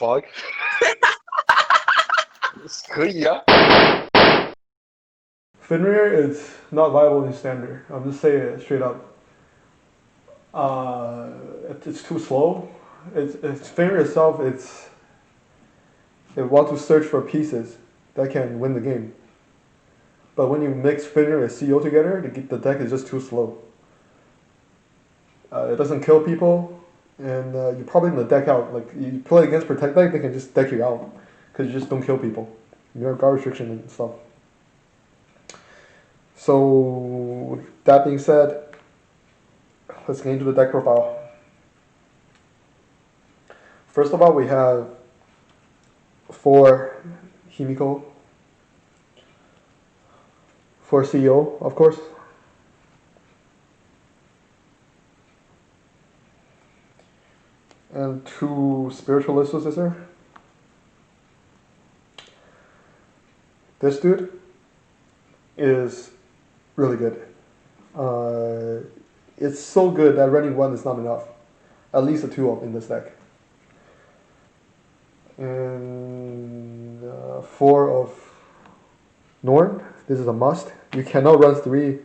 fuck？ 可以啊。Fenrir is not viable in standard. I'm just saying it straight up. It's too slow. It's Fenrir itself. It wants to search for pieces that can win the game. But when you mix Fenrir and CEO together, the deck is just too slow. It doesn't kill people, and you're probably gonna deck out. Like you play against Protect deck, they can just deck you out because you just don't kill people. You have guard restriction and stuff. So that being said, let's get into the deck profile. First of all, we have 4 Himiko, 4 CEO, of course. And 2 Spiritualist Assessor. This dude is really good. It's so good that running 1 is not enough. At least a 2 up in this deck. And 4 of Norn. This is a must. You cannot run 3,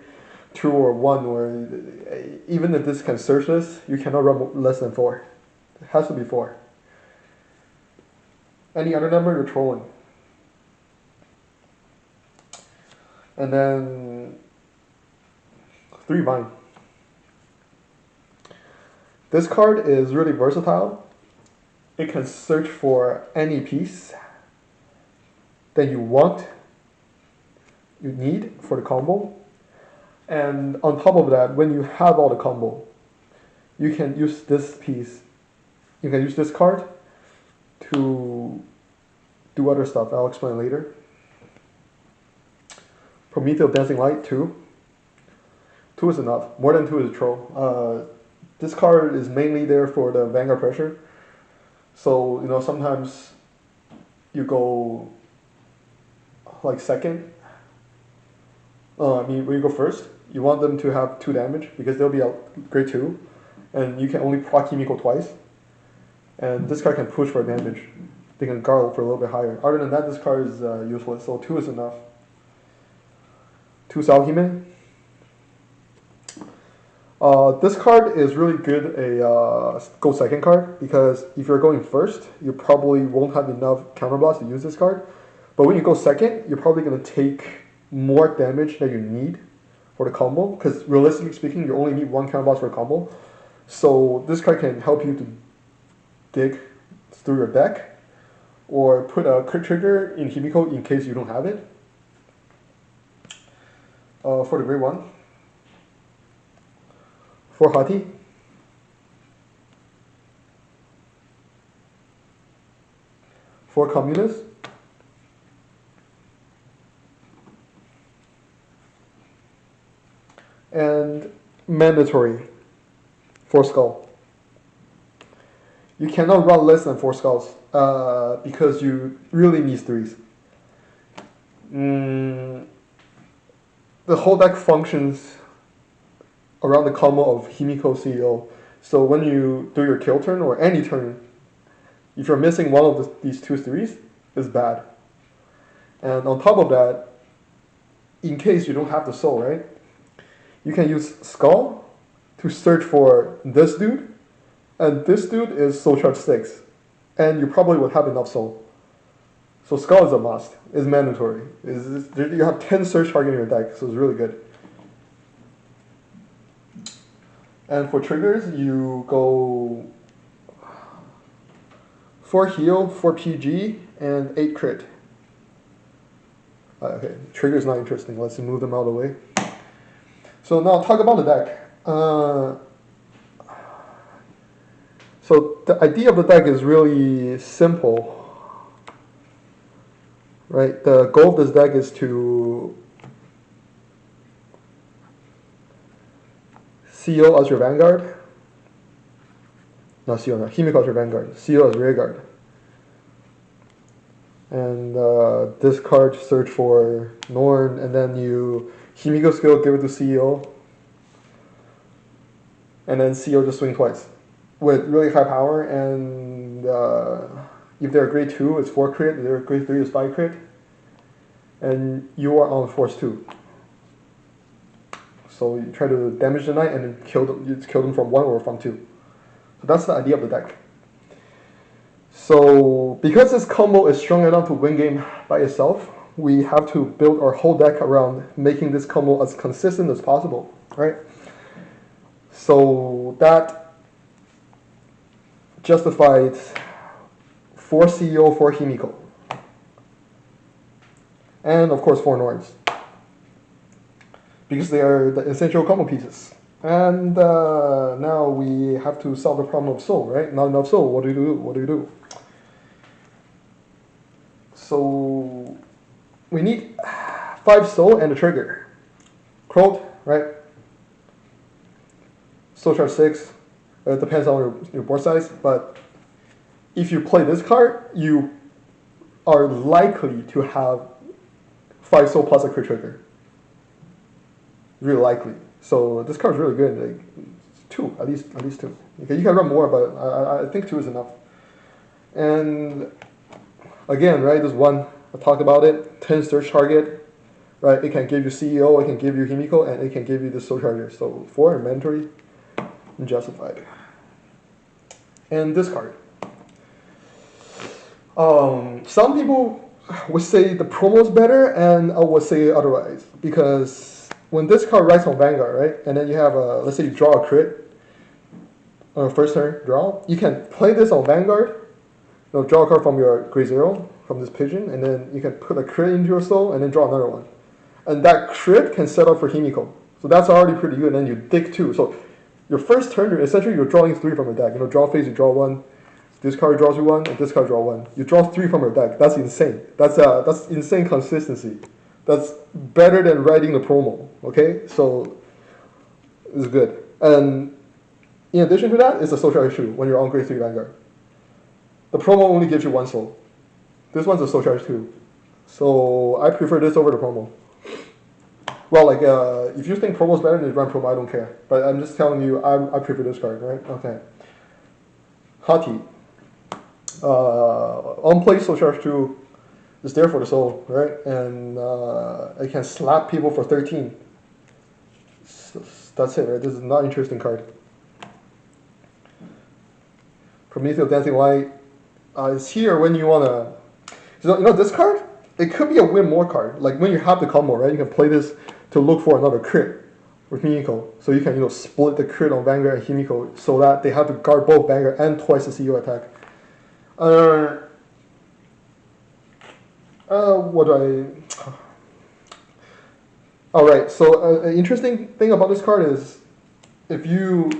2, or 1, or even if this can search this, you cannot run less than 4. It has to be 4. Any other number, you're trolling. And then 3 Vine. This card is really versatile. It can search for any piece that you want, you need for the combo. And on top of that, when you have all the combo, you can use this piece. You can use this card to do other stuff. I'll explain later. Prometheus Dancing Light, 2. 2 is enough. More than 2 is a troll. This card is mainly there for the Vanguard pressure. So, sometimes you go like second. When you go first, you want them to have 2 damage because they'll be a grade 2. And you can only proc Himiko twice. And this card can push for damage. They can guard for a little bit higher. Other than that, this card is useless. So 2 is enough. 2 Salhime. This card is really good a go second card because if you're going first, you probably won't have enough counterblast to use this card. But when you go second, you're probably going to take more damage than you need for the combo because realistically speaking, you only need 1 counterblast for a combo. So this card can help you to dig through your deck or put a crit trigger in Himiko in case you don't have it. For the grade 1. 4 Hati. 4 Communists. And mandatory 4 Skull. You cannot run less than 4 Skulls because you really need 3s. The whole deck functions around the combo of Himiko CEO. So when you do your kill turn or any turn, if you're missing one of these 2 3s, it's bad. And on top of that, in case you don't have the soul, right? You can use Skull to search for this dude, and this dude is soul charge 6, and you probably would have enough soul. So Skull is a must. It's mandatory. You have 10 search target in your deck, so it's really good. And for triggers, you go 4 heal, 4 PG, and 8 crit. Okay, triggers not interesting. Let's move them out of the way. So now talk about the deck. So the idea of the deck is really simple. Right, the goal of this deck is to CEO as your Vanguard. Not CEO, no, Himiko as your Vanguard. CEO as Rearguard. And this card search for Norn, and then you Himiko skill, give it to CEO. And then CEO just swing twice. With really high power, and If they're grade 2, it's 4 crit. If they're grade 3, it's 5 crit. And you are on force 2. So you try to damage the knight and then kill them from 1 or from 2. So that's the idea of the deck. So because this combo is strong enough to win game by itself, we have to build our whole deck around making this combo as consistent as possible, right? So that justified 4 CEO, 4 Himiko. And of course 4 Norns. Because they are the essential combo pieces. And now we have to solve the problem of soul, right? Not enough soul, what do you do? What do you do? So we need 5 soul and a trigger. Crowd, right? Soul charge 6. It depends on your board size, but if you play this card, you are likely to have 5 soul plus a crit trigger. Really likely. So this card is really good. Like 2, at least 2. Okay, you can run more, but I think 2 is enough. And again, right, this 1, I talked about it, 10 search target, right? It can give you CEO, it can give you Himiko, and it can give you the soul charger. So 4 inventory, justified. And this card. Some people would say the promo is better, and I would say otherwise, because when this card writes on Vanguard, right, and then you have a, let's say you draw a crit on first turn draw, you can play this on Vanguard, draw a card from your grade 0, from this pigeon, and then you can put a crit into your soul, and then draw another one. And that crit can set up for Himiko. So that's already pretty good, and then you dig 2. So your first turn, essentially you're drawing 3 from your deck. Draw phase, you draw 1. This card draws you 1, and this card draw 1. You draw 3 from your deck. That's insane. That's insane consistency. That's better than writing the promo. Okay, so it's good. And in addition to that, it's a social issue when you're on grade 3 Vanguard. The promo only gives you 1 soul. This one's a soul charge 2. So I prefer this over the promo. Well, like if you think promo's better than run promo, I don't care. But I'm just telling you, I prefer this card, right? Okay. Hati. On play soul charge 2 is there for the soul, right? And it can slap people for 13. So that's it, right? This is not an interesting card. Prometheus Dancing Light is here when you wanna. This card, it could be a win more card. Like when you have the combo, right? You can play this to look for another crit with Himiko. So you can split the crit on Vanguard and Himiko so that they have to guard both Vanguard and twice the CEO attack. What do I? Alright, so an interesting thing about this card is if you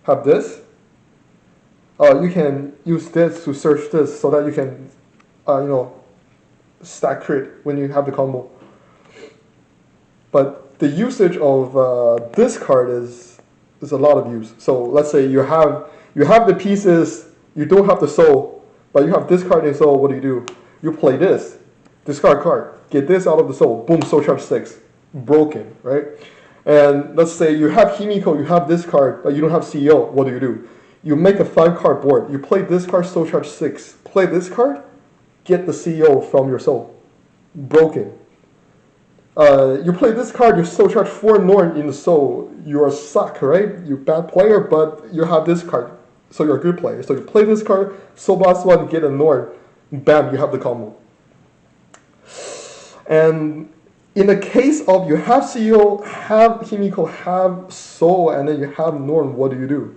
have this, you can use this to search this so that you can, stack crit when you have the combo. But the usage of this card is a lot of use. So let's say you have the pieces, you don't have the soul, but you have this card in soul. What do? You play this, discard card, get this out of the soul, boom, soul charge 6, broken, right? And let's say you have Himiko, you have this card, but you don't have CEO. What do? You make a 5-card board. You play this card, soul charge 6. Play this card, get the CEO from your soul, broken. You play this card, you soul charge 4 Norn in the soul. You're a suck, right? You're a bad player, but you have this card, so you're a good player. So you play this card, soul blast 1, get a Norn, bam, you have the combo. And in the case of you have CEO, have Himiko, have soul, and then you have Norn, what do?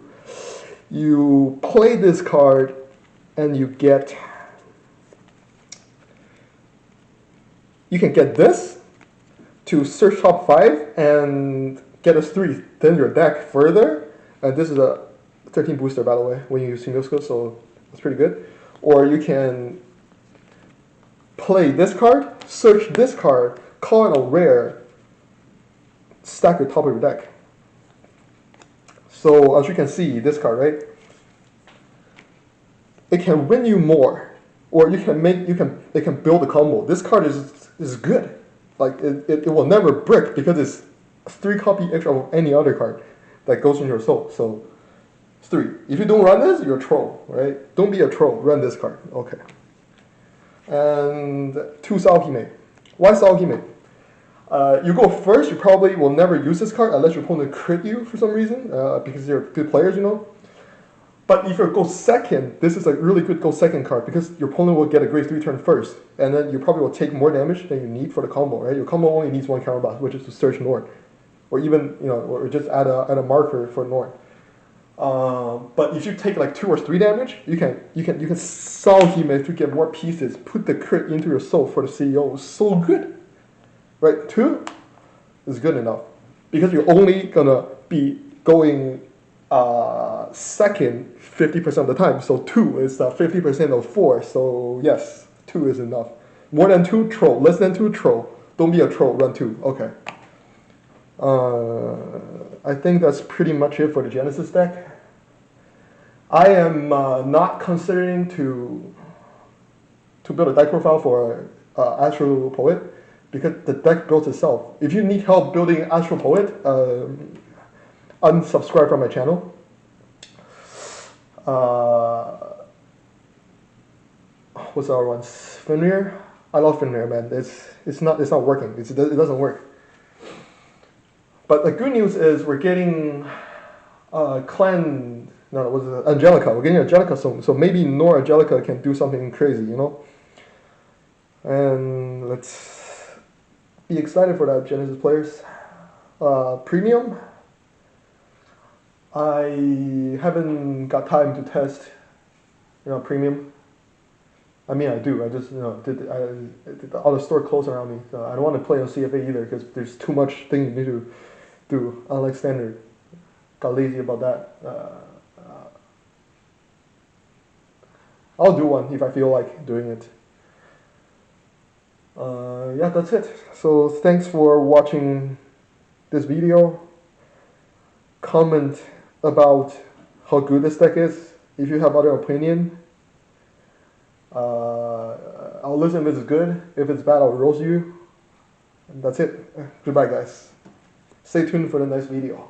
You play this card, and you can get this to search top 5 and get us 3. Then your deck further, and this is a 13 booster, by the way, when you use single skill, so that's pretty good. Or you can play this card, search this card, call it a rare, stack your top of your deck. So as you can see, this card, right? It can win you more, or it can build a combo. This card is good. Like it will never brick because it's 3 copy extra of any other card that goes in your soul. So It's 3. If you don't run this, you're a troll, right? Don't be a troll. Run this card. Okay. And 2 Sao-Hime. Why Sao-Hime? You go first, you probably will never use this card unless your opponent crit you for some reason, because you're good players, you know. But if you go second, this is a really good go second card because your opponent will get a grade 3 turn first, and then you probably will take more damage than you need for the combo, right? Your combo only needs 1 counter blast, which is to search Nord, or even or just add a marker for Nord. But if you take like 2 or 3 damage, you can solve him to get more pieces, put the crit into your soul for the CEO. It's so good, right? 2 is good enough because you're only gonna be going second 50% of the time. So 2 is 50% of 4. So yes, 2 is enough. More than 2, troll. Less than 2, troll. Don't be a troll. Run 2. Okay. I think that's pretty much it for the Genesis deck. I am not considering to build a deck profile for Astro Poet because the deck builds itself. If you need help building Astro Poet, unsubscribe from my channel. What's the other one? Fenrir. I love Fenrir, man. It's not working. It doesn't work. But the good news is we're getting Clan. No, was it Angelica? We're getting Angelica soon, so maybe Nor Angelica can do something crazy, you know. And let's be excited for that, Genesis players. Premium. I haven't got time to test, premium. I mean, I do. I just, all the store closed around me. So I don't want to play on CFA either because there's too much things you need to do, unlike standard. Got lazy about that. I'll do one if I feel like doing it. Yeah, that's it. So thanks for watching this video. Comment about how good this deck is. If you have other opinion, I'll listen if it's good. If it's bad, I'll roast you. And that's it. Goodbye, guys. Stay tuned for the next video.